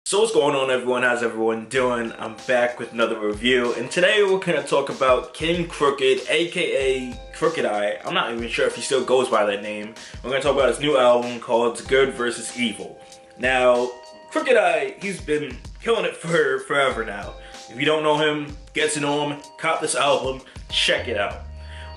So what's going on, everyone? How's everyone doing? I'm back with another review, and today we're gonna talk about King Crooked, aka Crooked Eye. I'm not even sure if he still goes by that name. We're gonna talk about his new album called Good vs. Evil. Now, Crooked Eye, he's been killing it for forever now. If you don't know him, get to know him, cop this album, check it out.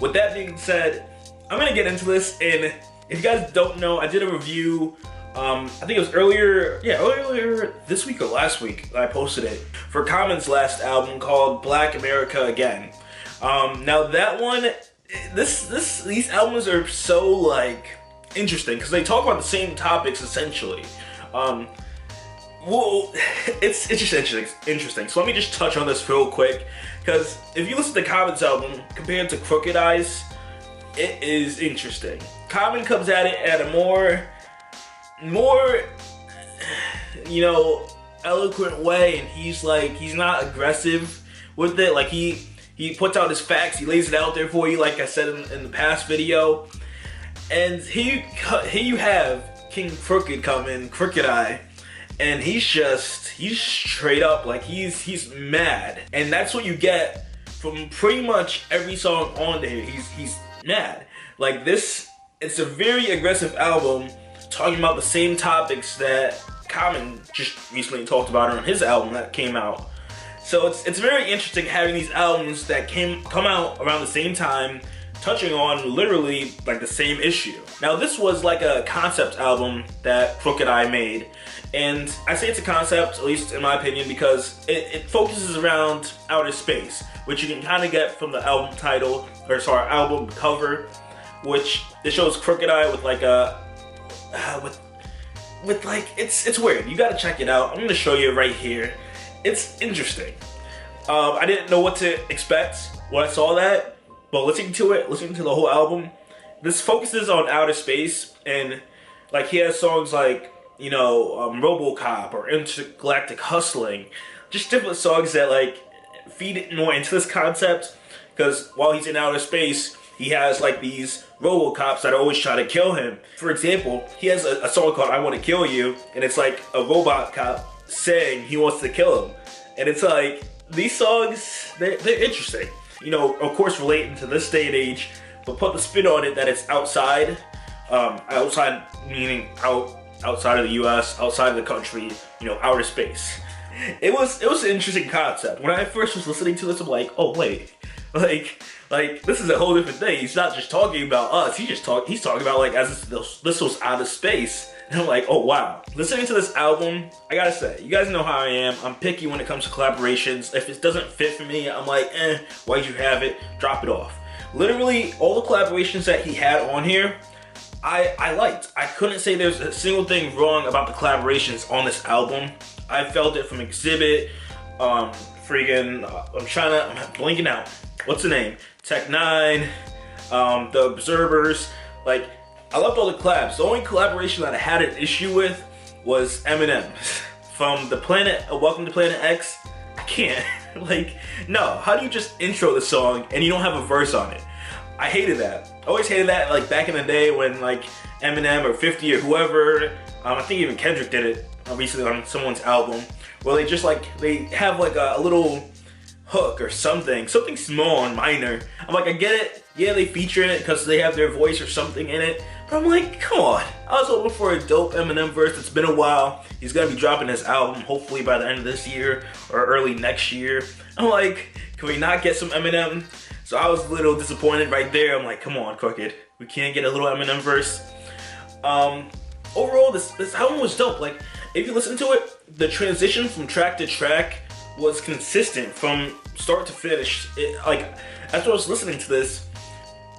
With that being said, I'm gonna get into this, and if you guys don't know, I did a review I think it was earlier this week or last week I posted it for Common's last album called Black America Again. Now that one, these albums are so like interesting because they talk about the same topics essentially. Well, it's just interesting. So let me just touch on this real quick, because if you listen to Common's album compared to Crooked Eye's, it is interesting. Common comes at it at a more eloquent way, and he's not aggressive with it. Like he puts out his facts, he lays it out there for you, like I said in the past video. And here you have King Crooked come in, Crooked Eye, and he's straight up like he's mad, and that's what you get from pretty much every song on there. He's mad. Like this, it's a very aggressive album, talking about the same topics that Common just recently talked about on his album that came out. So it's very interesting having these albums that come out around the same time, touching on literally like the same issue. Now this was like a concept album that Crooked Eye made, and I say it's a concept, at least in my opinion, because it focuses around outer space, which you can kind of get from the album title, or sorry, album cover, which it shows Crooked Eye with like a with like, it's weird. You gotta check it out. I'm gonna show you right here. It's interesting. I didn't know what to expect when I saw that, but listening to the whole album, this focuses on outer space, and like he has songs like, Robocop or Intergalactic Hustling, just different songs that like feed it more into this concept, because while he's in outer space, he has like these Robocops that always try to kill him. For example, he has a song called I Want to Kill You, and it's like a robot cop saying he wants to kill him. And it's like, these songs, they're interesting. Of course relating to this day and age, but put the spin on it that it's outside. Outside meaning outside of the US, outside of the country, outer space. It was an interesting concept. When I first was listening to this, I'm like, oh wait, like this is a whole different thing. He's not just talking about us. He's talking about like as this was out of space. And I'm like, oh wow. Listening to this album, I gotta say, you guys know how I am. I'm picky when it comes to collaborations. If it doesn't fit for me, I'm like, why'd you have it? Drop it off. Literally, all the collaborations that he had on here, I liked. I couldn't say there's a single thing wrong about the collaborations on this album. I felt it from Exhibit, I'm blanking out. What's the name? Tech9, The Observers. Like, I loved all the collabs. The only collaboration that I had an issue with was Eminem from the Planet, Welcome to Planet X. I can't. Like, no. How do you just intro the song and you don't have a verse on it? I hated that. I always hated that, like back in the day when like Eminem or 50 or whoever, I think even Kendrick did it recently on someone's album, where they just like, they have like a little hook or something small and minor. I'm like, I get it. Yeah, they feature it because they have their voice or something in it. But I'm like, come on. I was hoping for a dope Eminem verse. It's been a while. He's gonna be dropping his album hopefully by the end of this year or early next year. I'm like, can we not get some Eminem? So I was a little disappointed right there. I'm like, come on, Crooked. We can't get a little Eminem verse. Overall, this album was dope. Like, if you listen to it, the transition from track to track was consistent from start to finish. Like, after I was listening to this,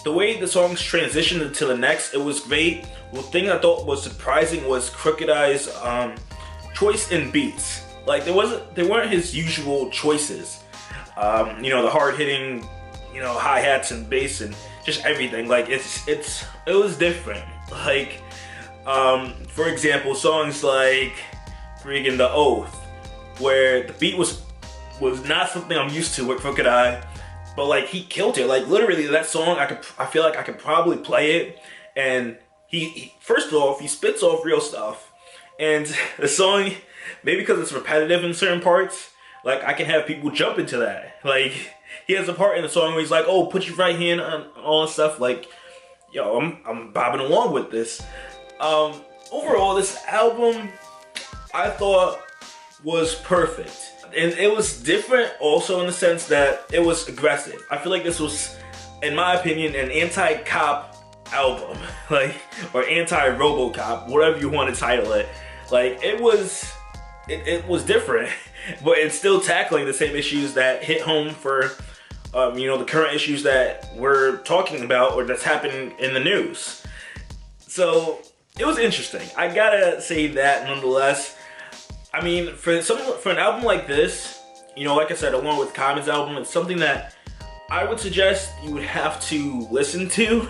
the way the songs transitioned to the next, it was great. One thing I thought was surprising was Crooked Eye's choice in beats. Like, they weren't his usual choices. The hard-hitting, hi-hats and bass and just everything. Like, it was different. Like, for example, songs like freaking The Oath, where the beat was not something I'm used to with Crooked Eye, but like he killed it. Like literally that song, I feel like I could probably play it, and he first off, he spits off real stuff, And the song, maybe because it's repetitive in certain parts, like I can have people jump into that. Like he has a part in the song where he's like, "Oh, put your right hand on all that stuff." Like, yo, I'm bobbing along with this. Overall, this album I thought was perfect. And it was different also in the sense that it was aggressive. I feel like this was, in my opinion, an anti-cop album. Like, or anti-Robocop, whatever you want to title it. Like, it was different. But it's still tackling the same issues that hit home for, you know, the current issues that we're talking about or that's happening in the news. So, it was interesting. I gotta say that nonetheless. I mean, for an album like this, you know, like I said, along with Common's album, it's something that I would suggest you would have to listen to.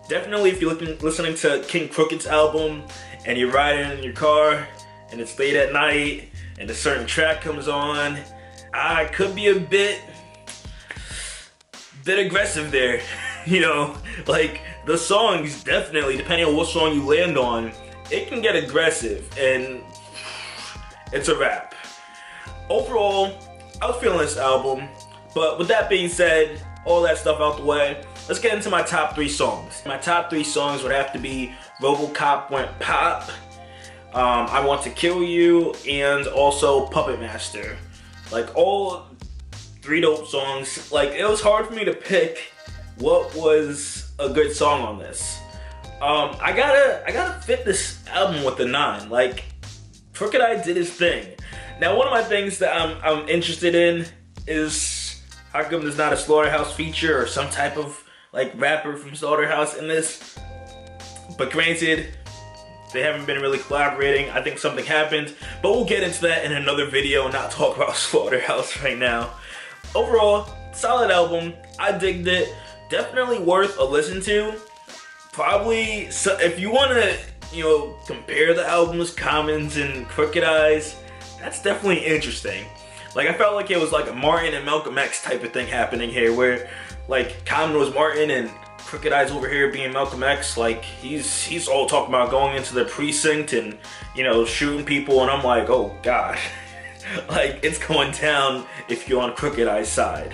Definitely if you're listening to King Crooked's album and you're riding in your car and it's late at night and a certain track comes on, I could be a bit aggressive there. You know, like the songs definitely, depending on what song you land on, it can get aggressive and it's a wrap. Overall, I was feeling this album, but with that being said, all that stuff out the way, let's get into my top 3 songs. My top 3 songs would have to be Robocops Went Pop, I Want to Kill You, and also Puppet Master. Like, all 3 dope songs. Like, it was hard for me to pick what was a good song on this. I gotta fit this album with a 9. Like, Crooked I did his thing. Now, one of my things that I'm interested in is how come there's not a Slaughterhouse feature or some type of like rapper from Slaughterhouse in this? But granted, they haven't been really collaborating. I think something happened, but we'll get into that in another video and not talk about Slaughterhouse right now. Overall, solid album. I digged it. Definitely worth a listen to. Probably, so if you want to, you know, compare the albums, Commons and Crooked Eyes, that's definitely interesting. Like, I felt like it was like a Martin and Malcolm X type of thing happening here, where like Common was Martin and Crooked Eyes over here being Malcolm X. Like, he's all talking about going into the precinct and, you know, shooting people, and I'm like, oh god. Like, it's going down if you're on Crooked Eyes' side.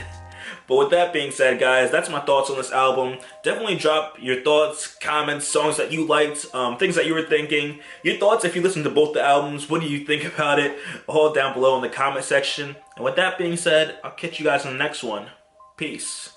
But with that being said, guys, that's my thoughts on this album. Definitely drop your thoughts, comments, songs that you liked, things that you were thinking. Your thoughts if you listened to both the albums. What do you think about it? All down below in the comment section. And with that being said, I'll catch you guys in the next one. Peace.